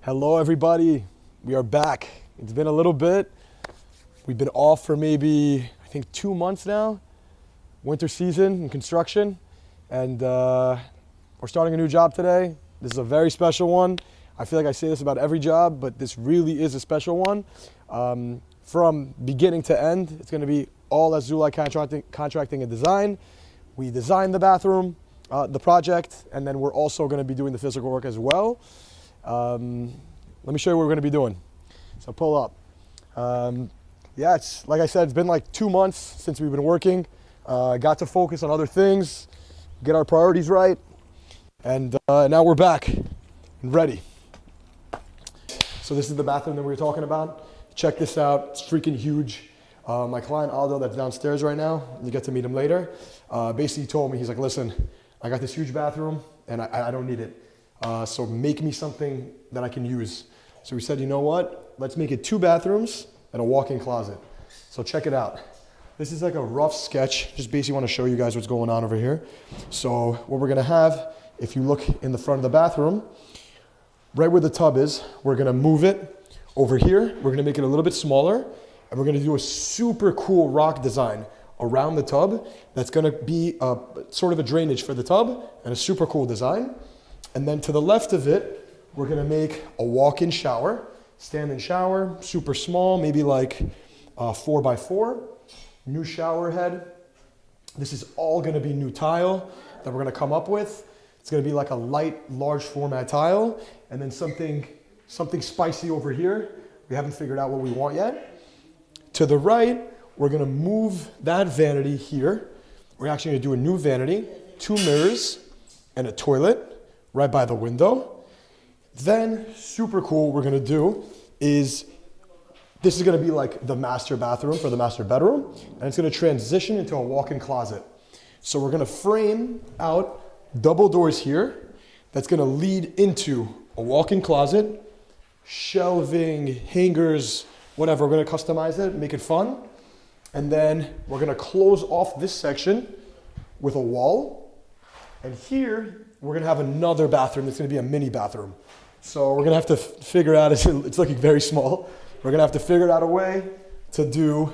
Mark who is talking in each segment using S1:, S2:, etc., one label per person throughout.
S1: Hello everybody, we are back. It's been a little bit. We've been off for maybe, I think 2 months now. Winter season in construction. And we're starting a new job today. This is a very special one. I feel like I say this about every job, but this really is a special one. From beginning to end, it's gonna be all Azoulay Contracting and Design. We designed the bathroom, the project, and then we're also gonna be doing the physical work as well. Let me show you what we're gonna be doing. So pull up. Yeah, it's like I said, it's been like 2 months since we've been working. Got to focus on other things, get our priorities right, and now we're back and ready. So this is the bathroom that we were talking about. Check this out, it's freaking huge. My client Aldo that's downstairs right now, you get to meet him later, basically told me, he's like, listen, I got this huge bathroom and I don't need it. So make me something that I can use. So we said, you know what? Let's make it 2 bathrooms and a walk-in closet. So check it out. This is like a rough sketch. Just basically want to show you guys what's going on over here. So what we're gonna have, if you look in the front of the bathroom, right where the tub is, we're gonna move it over here. We're gonna make it a little bit smaller and we're gonna do a super cool rock design around the tub. That's gonna be sort of a drainage for the tub and a super cool design. And then to the left of it, we're gonna make a walk-in shower, stand-in shower, super small, maybe like 4x4, new shower head. This is all gonna be new tile that we're gonna come up with. It's gonna be like a light, large format tile, and then something spicy over here. We haven't figured out what we want yet. To the right, we're gonna move that vanity here. We're actually gonna do a new vanity, 2 mirrors, and a toilet right by the window. Then, super cool, what we're gonna do is, this is gonna be like the master bathroom for the master bedroom, and it's gonna transition into a walk-in closet. So we're gonna frame out double doors here, that's gonna lead into a walk-in closet, shelving, hangers, whatever, we're gonna customize it, make it fun. And then we're gonna close off this section with a wall. And here, we're gonna have another bathroom that's gonna be a mini bathroom. So we're gonna have to figure out, it's looking very small. We're gonna have to figure out a way to do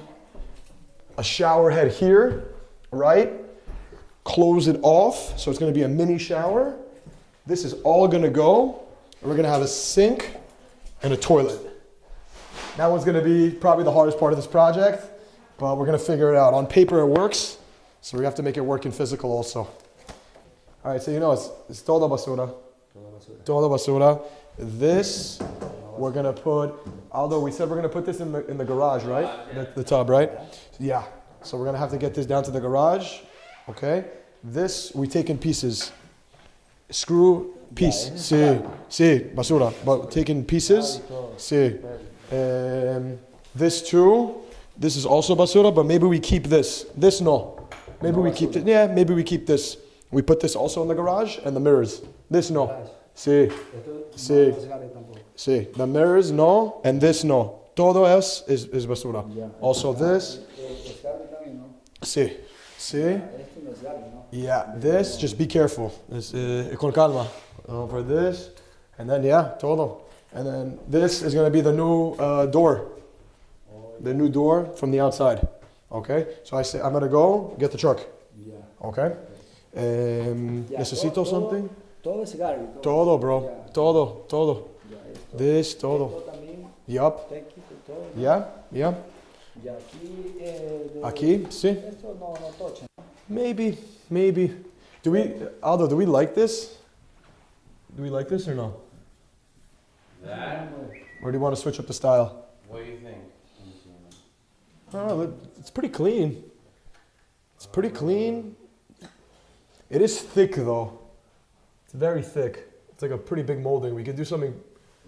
S1: a shower head here, right? Close it off, so it's gonna be a mini shower. This is all gonna go, and we're gonna have a sink and a toilet. That one's gonna be probably the hardest part of this project, but we're gonna figure it out. On paper it works, so we have to make it work in physical also. All right, so you know, it's toda basura. Toda basura. This, we're gonna put, Aldo, we said we're gonna put this in the garage, right? The tub, right? Yeah, so we're gonna have to get this down to the garage, okay? This, we take in pieces. Screw piece, sí, basura, but take in pieces, sí. This too, this is also basura, but maybe we keep this. This no. Maybe we keep it, yeah, maybe we keep this. We put this also in the garage and the mirrors. This no. Sí. Sí. Sí. The mirrors no and this no. Todo else is basura. Also this. Sí. Sí. Yeah. This, just be careful. Con calma. For this. And then yeah, todo. And then this is gonna be the new door. The new door from the outside. Okay? So I say I'm gonna go get the truck. Okay? Necesito something?
S2: Todo es garbage.
S1: Todo, bro. Yeah. Todo. Yeah, this, todo. Yup. Yeah. Aquí, sí. Maybe. Aldo, do we like this? Do we like this or no?
S3: That?
S1: Or do you want to switch up the style?
S3: What do you think?
S1: I don't know, it's pretty clean. It's pretty clean. It is thick though. It's very thick. It's like a pretty big molding. We could do something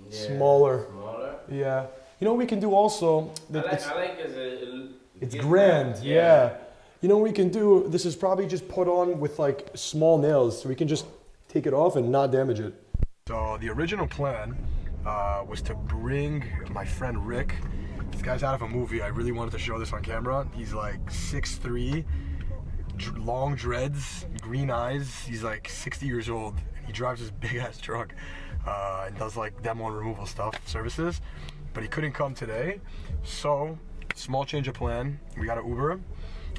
S1: smaller.
S3: Smaller?
S1: Yeah. You know what we can do also?
S3: I like
S1: it's grand, yeah. You know what we can do? This is probably just put on with like small nails, so we can just take it off and not damage it. So the original plan was to bring my friend Rick. This guy's out of a movie. I really wanted to show this on camera. He's like 6'3", long dreads, green eyes. He's like 60 years old. He drives this big ass truck. and does like demo and removal stuff, services. But he couldn't come today, so small change of plan. We got an Uber.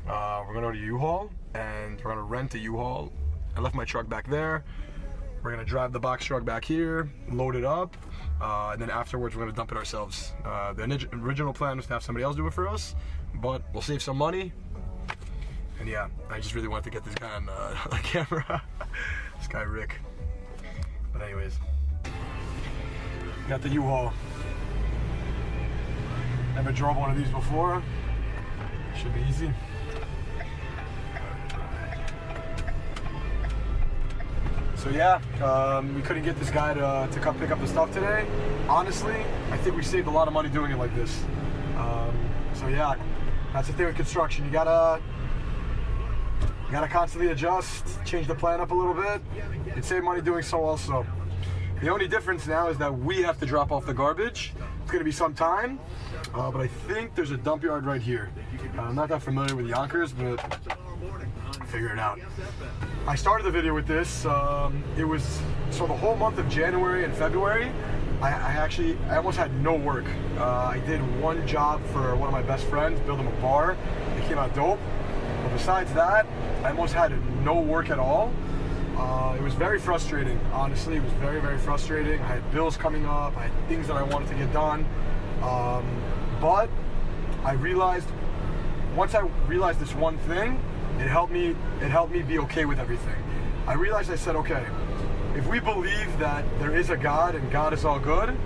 S1: We're gonna go to U-Haul, and we're gonna rent a U-Haul. I left my truck back there. We're gonna drive the box truck back here, load it up, and then afterwards we're gonna dump it ourselves. The original plan was to have somebody else do it for us, but we'll save some money. And yeah, I just really wanted to get this guy on the camera. This guy Rick. But anyways, got the U-Haul. Never drove one of these before. Should be easy. So yeah, we couldn't get this guy to come pick up the stuff today. Honestly, I think we saved a lot of money doing it like this. So yeah, that's the thing with construction. You gotta constantly adjust, change the plan up a little bit. You'd save money doing so also. The only difference now is that we have to drop off the garbage. It's gonna be some time, but I think there's a dump yard right here. I'm not that familiar with Yonkers, but figure it out. I started the video with this. So the whole month of January and February, I almost had no work. I did one job for one of my best friends, build him a bar. It came out dope. But besides that, I almost had no work at all. It was very frustrating, honestly. It was very, very frustrating. I had bills coming up. I had things that I wanted to get done. But I realized, once I realized this one thing, it helped me be okay with everything. I realized, I said, okay, if we believe that there is a God and God is all good,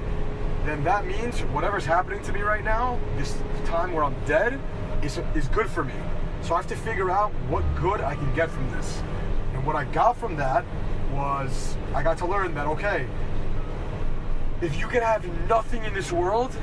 S1: then that means whatever's happening to me right now, this time where I'm dead, is good for me. So I have to figure out what good I can get from this. And what I got from that was, I got to learn that, okay, if you can have nothing in this world,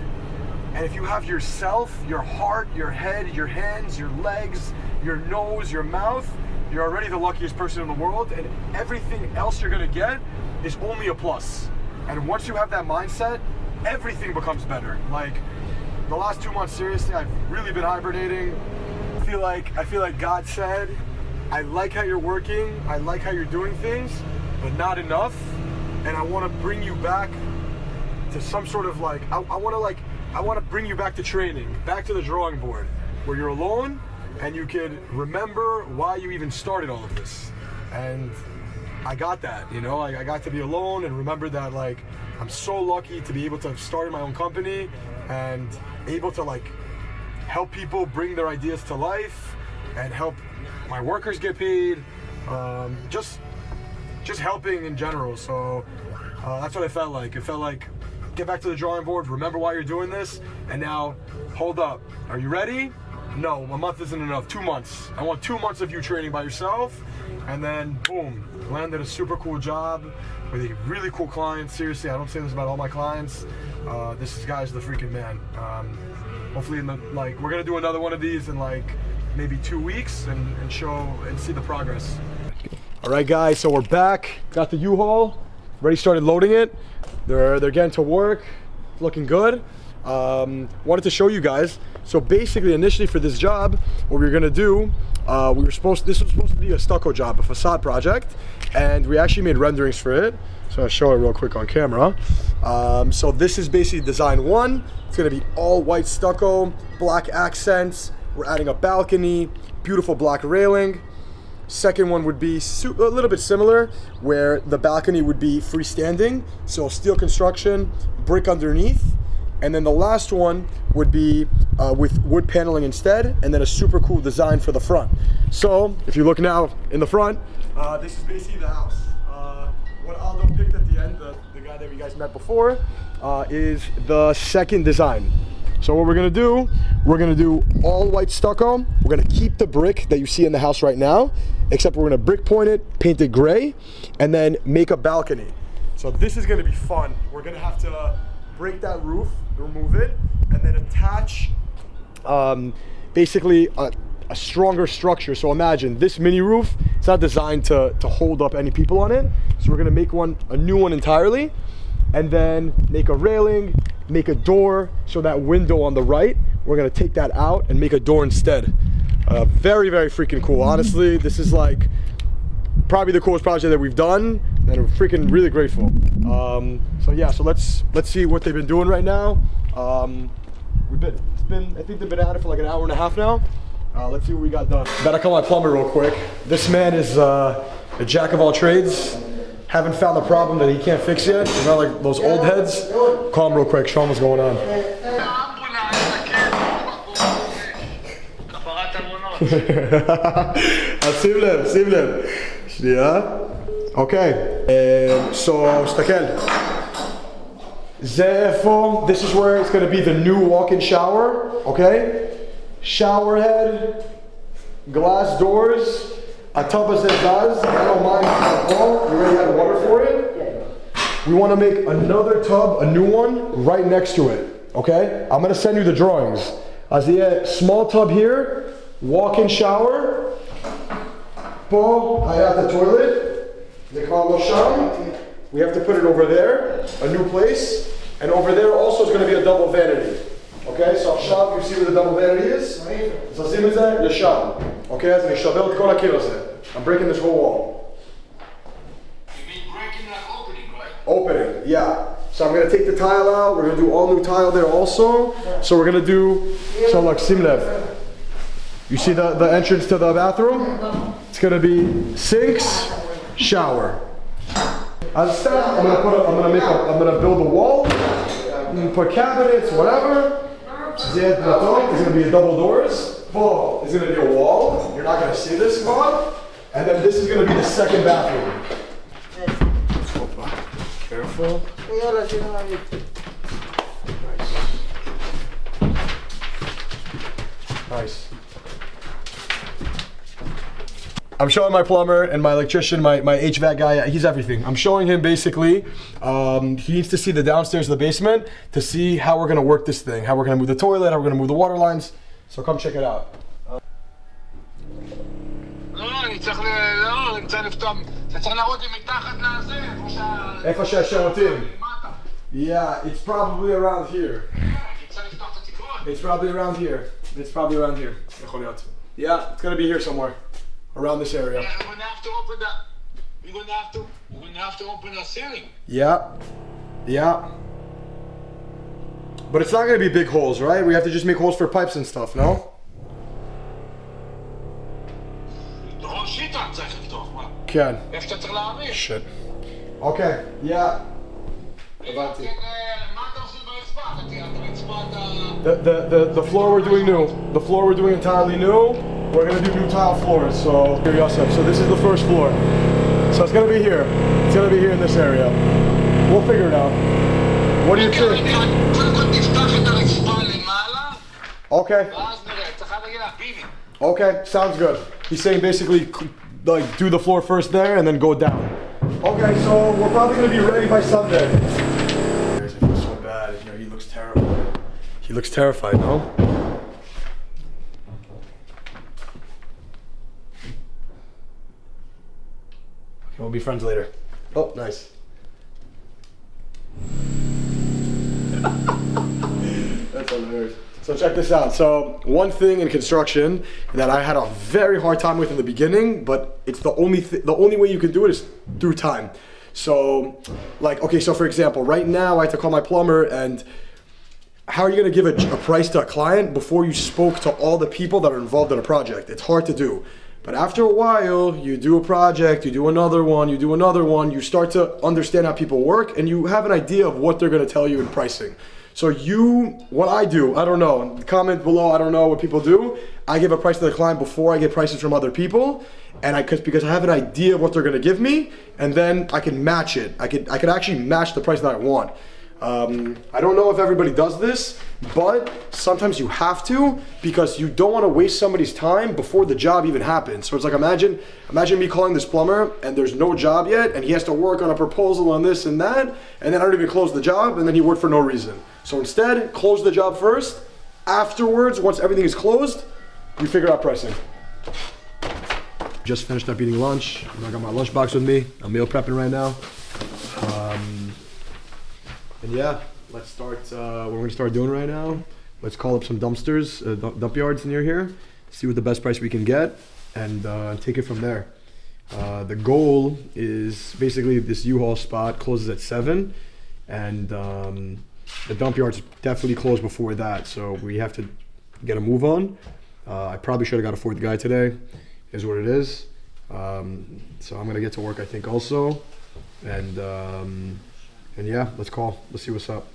S1: and if you have yourself, your heart, your head, your hands, your legs, your nose, your mouth, you're already the luckiest person in the world, and everything else you're gonna get is only a plus. And once you have that mindset, everything becomes better. Like, the last 2 months, seriously, I've really been hibernating. I feel like God said, I like how you're working, I like how you're doing things, but not enough. And I want to bring you back to some sort of like, I want to bring you back to training, back to the drawing board, where you're alone and you can remember why you even started all of this. And I got that, you know, I got to be alone and remember that, like, I'm so lucky to be able to have started my own company and able to like help people bring their ideas to life and help my workers get paid, just helping in general. So that's what it felt like. It felt like, get back to the drawing board, remember why you're doing this, and now, hold up, are you ready? No, a month isn't enough, 2 months. I want 2 months of you training by yourself, and then boom, landed a super cool job with a really cool client. Seriously, I don't say this about all my clients. This guy's the freaking man. Hopefully, we're gonna do another one of these in like maybe 2 weeks and show and see the progress. All right, guys, so we're back. Got the U-Haul, already started loading it. They're getting to work, looking good. Wanted to show you guys. So basically, initially for this job, what we were gonna do, this was supposed to be a stucco job, a facade project, and we actually made renderings for it. So I'll show it real quick on camera. So this is basically design one. It's gonna be all white stucco, black accents. We're adding a balcony, beautiful black railing. Second one would be a little bit similar, where the balcony would be freestanding, so steel construction, brick underneath. And then the last one would be with wood paneling instead, and then a super cool design for the front. So if you look now in the front, this is basically the house. What Aldo picked at the end, the guy that you guys met before, is the second design. So what we're gonna do all white stucco. We're gonna keep the brick that you see in the house right now, except we're gonna brick point it, paint it gray, and then make a balcony. So this is gonna be fun. We're gonna have to break that roof, remove it, and then attach basically a stronger structure. So imagine this mini roof, it's not designed to hold up any people on it. So we're gonna make a new one entirely, and then make a railing, make a door. So that window on the right, we're gonna take that out and make a door instead. Very, very freaking cool. Honestly, this is like probably the coolest project that we've done. and we're freaking really grateful. So yeah, so let's see what they've been doing right now. I think they've been at it for like an hour and a half now. Let's see what we got done. Better call my plumber real quick. This man is a jack of all trades. Haven't found the problem that he can't fix yet. He's not like those old heads. Call him real quick, show him what's going on. שים לב. שנייה. Okay. So, תסתכל. This is where it's going to be the new walk-in shower. Okay? Shower head, glass doors, a tub of zaz. I don't mind. We already have water for it. We want to make another tub, a new one, right next to it. Okay? I'm going to send you the drawings. As the small tub here, walk-in shower. I have the toilet. We have to put it over there, a new place. And over there also is going to be a double vanity. Okay, so עכשיו, you see where the double vanity is? זזים את זה לשם. Okay, אז אני שובר את כל הקיר הזה. I'm breaking this whole wall.
S3: You mean breaking like opening, right?
S1: Opening, yeah. So I'm going to take the tile out. We're going to do all new tile there also. So we're going to do, so like, שים לב. You see the entrance to the bathroom? It's going to be sinks, shower. As a step, I'm going to build a wall. Put cabinets, whatever. It's going to be double doors. It's going to be a wall. You're not going to see this spot. And then this is going to be the second bathroom. Careful. Nice. I'm showing my plumber and my electrician, my HVAC guy, he's everything. I'm showing him basically, he needs to see the downstairs of the basement to see how we're gonna work this thing, how we're gonna move the toilet, how we're gonna move the water lines. So come check it out. איפה שהשירותים. Yeah, it's probably around here. It's probably around here. It's probably around here. Yeah, it's gonna be here somewhere. Around this area.
S3: Yeah, we're gonna have to open that. We're gonna have to open the ceiling.
S1: Yeah. Yeah. But it's not gonna be big holes, right? We have to just make holes for pipes and stuff, no? כן. Shit. Okay, yeah. The floor we're doing new. The floor we're doing entirely new. We're gonna do new tile floors. So here, Yosef. So this is the first floor. So it's gonna be here. It's gonna be here in this area. We'll figure it out. What do you think? Okay. Okay, sounds good. He's saying basically like do the floor first there and then go down. Okay, so we're probably gonna be ready by Sunday. It feels so bad. You know, he looks terrified. He looks terrified, no? Okay, we'll be friends later. Oh, nice. That's hilarious. So check this out. So one thing in construction that I had a very hard time with in the beginning, but it's the only way you can do it is through time. So like, okay, so for example, right now I have to call my plumber, and how are you gonna give a price to a client before you spoke to all the people that are involved in a project? It's hard to do. But after a while, you do a project, you do another one, you start to understand how people work, and you have an idea of what they're gonna tell you in pricing. So what I do, I don't know, comment below, I don't know what people do. I give a price to the client before I get prices from other people, and because I have an idea of what they're gonna give me, and then I can match it. I could actually match the price that I want. I don't know if everybody does this, but sometimes you have to, because you don't want to waste somebody's time before the job even happens. So it's like, imagine me calling this plumber and there's no job yet, and he has to work on a proposal on this and that, and then I don't even close the job, and then he worked for no reason. So instead, close the job first. Afterwards, once everything is closed, you figure out pricing. Just finished up eating lunch. I got my lunch box with me. I'm meal prepping right now. And yeah, let's start, what we're gonna start doing right now, let's call up some dumpsters, dump yards near here, see what the best price we can get, and take it from there. The goal is basically this U-Haul spot closes at 7, and the dump yard's definitely closed before that, so we have to get a move on. I probably should have got a 4th guy today, is what it is. So I'm gonna get to work, I think, also, and yeah, let's see what's up.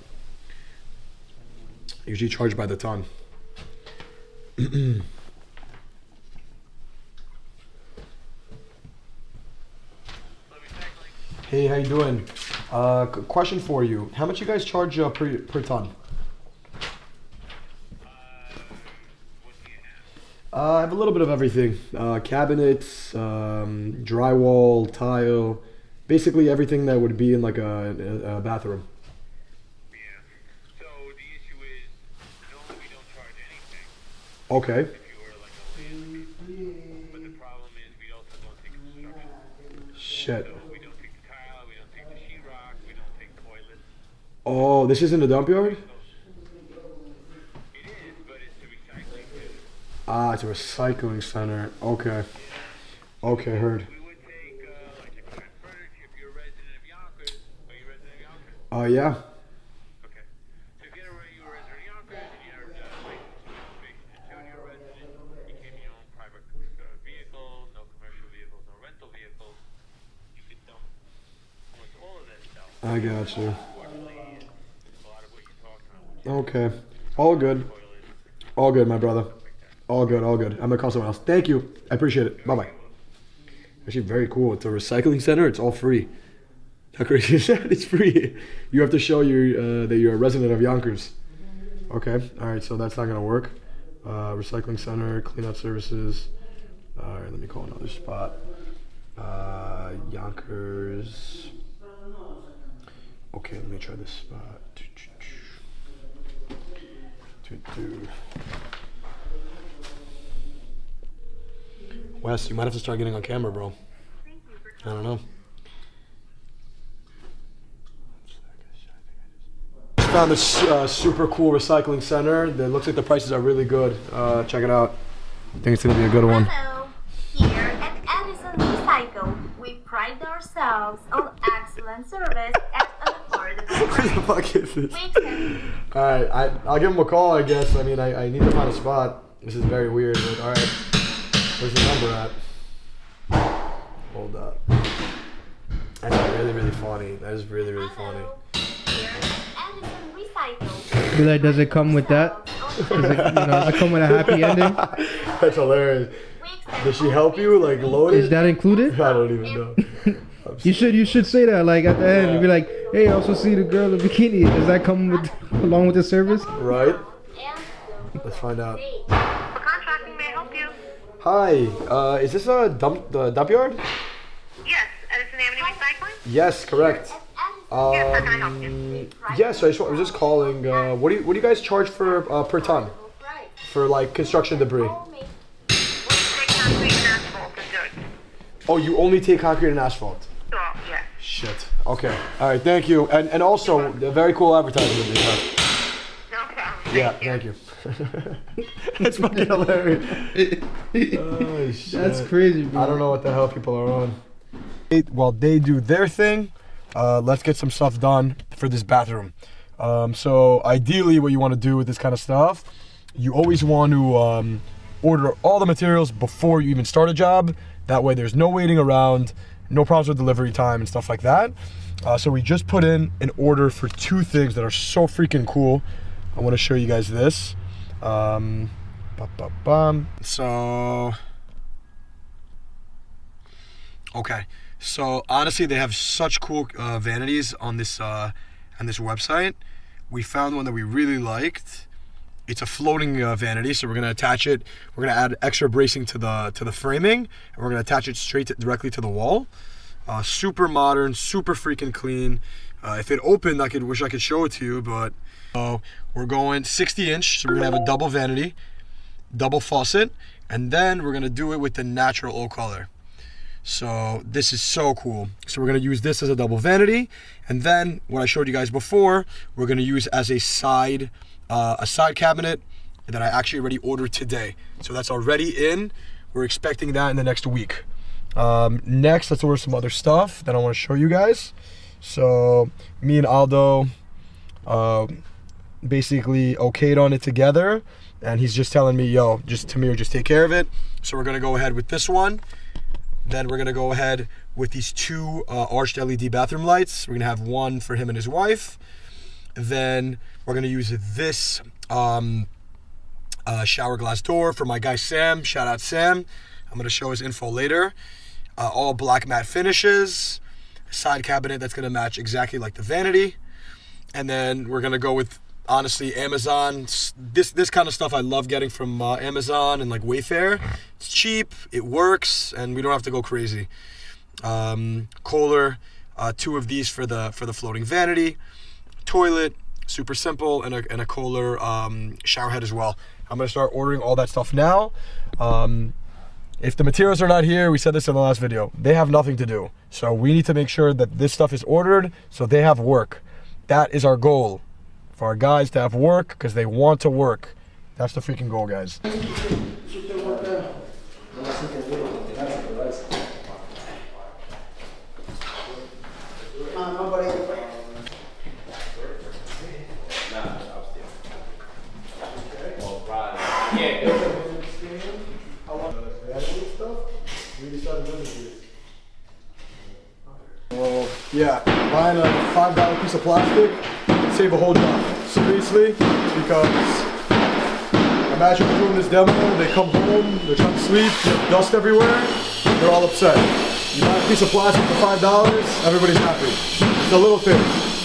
S1: Usually charged by the ton. Hey, how you doing? Question for you. How much you guys charge per ton? I have a little bit of everything. Cabinets, drywall, tile, basically everything that would be in like a bathroom.
S2: Yeah. So the issue is, normally we don't charge anything.
S1: Okay.
S2: If you were like a landscaper. But the problem is we also don't take construction.
S1: Shit.
S2: So we don't take the tile, we don't take the sheetrock, we don't take toilets.
S1: Oh, this isn't a dump yard?
S2: It is, but it's a recycling center.
S1: Ah, it's a recycling center. Okay. Okay, heard.
S2: We would take like the current furniture if you're a resident of Yonkers. Are you a resident of Yonkers?
S1: Yeah.
S2: Okay. So if you're a resident of Yonkers and you're licensed to information until you're a resident, you can your own private vehicle, no commercial vehicles, no rental vehicles. You can dump almost all of that stuff.
S1: I got you.
S2: Unfortunately, a lot of what you're talking about.
S1: Okay. All good. All good, my brother. All good, all good. I'm gonna call someone else. Thank you. I appreciate it. Bye-bye. Actually, very cool. It's a recycling center. It's all free. How crazy is that? It's free. You have to show that you're a resident of Yonkers. Okay. All right. So that's not gonna work. Recycling center, cleanup services. All right. Let me call another spot. Yonkers. Okay. Let me try this spot. Wes, you might have to start getting on camera, bro. I don't know. Just found this super cool recycling center. That looks like the prices are really good. Check it out. I think it's gonna be a good one.
S4: Hello. Here at Edison Recycle, we pride ourselves on excellent service at an affordable
S1: What the
S4: price.
S1: fuck is this?
S4: We accept
S1: Alright, I'll give him a call, I guess. I mean, I need to find a spot. This is very weird, but alright. Where's the number at? Hold up. That's really, really funny. That is really, really funny.
S4: here at Edison Recycle.
S5: Be like, does it come with that? Does it, does it come with a happy ending?
S1: That's hilarious. Does she help you, like, load it?
S5: Is that included?
S1: I don't even know.
S5: You should say that, like, at the end. You'd be like, hey, I also see the girl in the bikini. Does that come with along with the service?
S1: Right? Let's find out.
S6: Contracting, may I help you?
S1: Hi, is this a dump yard?
S6: Yes, Edison Avenue Recycling?
S1: Yes, correct.
S6: Yes, how can I help you?
S1: Yeah, so I was just calling. What do you guys charge for per ton for like construction debris?
S6: Take concrete and asphalt and dirt.
S1: Oh, you only take concrete and asphalt.
S6: So, yes.
S1: Shit. Okay. All right. Thank you. And also a very cool advertisement.
S6: No problem.
S1: Yeah. Thank you. That's fucking hilarious. Oh, shit.
S5: That's crazy, bro.
S1: I don't know what the hell people are on. While they do their thing, let's get some stuff done for this bathroom. So ideally what you want to do with this kind of stuff, you always want to order all the materials before you even start a job. That way there's no waiting around, no problems with delivery time and stuff like that. So we just put in an order for 2 things that are so freaking cool. I want to show you guys this. So, okay. So honestly, they have such cool vanities on this website. We found one that we really liked. It's a floating vanity, so we're gonna attach it. We're gonna add extra bracing to the framing, and we're gonna attach it directly to the wall. Super modern, super freaking clean. If it opened, I wish I could show it to you, but we're going 60-inch, so we're gonna have a double vanity, double faucet, and then we're gonna do it with the natural oak color. So this is so cool. So we're gonna use this as a double vanity, and then what I showed you guys before, we're gonna use as a side cabinet that I actually already ordered today. So that's already in. We're expecting that in the next week. Next, let's order some other stuff that I want to show you guys. So me and Aldo basically okayed on it together, and he's just telling me, yo, Tamir, just take care of it. So we're gonna go ahead with this one. Then we're gonna go ahead with these two arched LED bathroom lights. We're gonna have one for him and his wife. Then we're gonna use this shower glass door for my guy Sam. Shout out Sam. I'm gonna show his info later. All black matte finishes. Side cabinet that's gonna match exactly like the vanity. And then we're gonna go with, honestly, Amazon. This kind of stuff I love getting from Amazon and like Wayfair. It's cheap, it works, and we don't have to go crazy. Kohler, two of these for the floating vanity. Toilet, super simple, and a Kohler shower head as well. I'm gonna start ordering all that stuff now. If the materials are not here, we said this in the last video, they have nothing to do. So we need to make sure that this stuff is ordered so they have work. That is our goal. For our guys to have work because they want to work. That's the freaking goal, guys. Well, yeah, buying a $5 piece of plastic can save a whole job. Seriously, because imagine we're doing this demo, they come home, they're trying to sleep, there's dust everywhere, they're all upset. You buy a piece of plastic for $5, everybody's happy. It's the little things.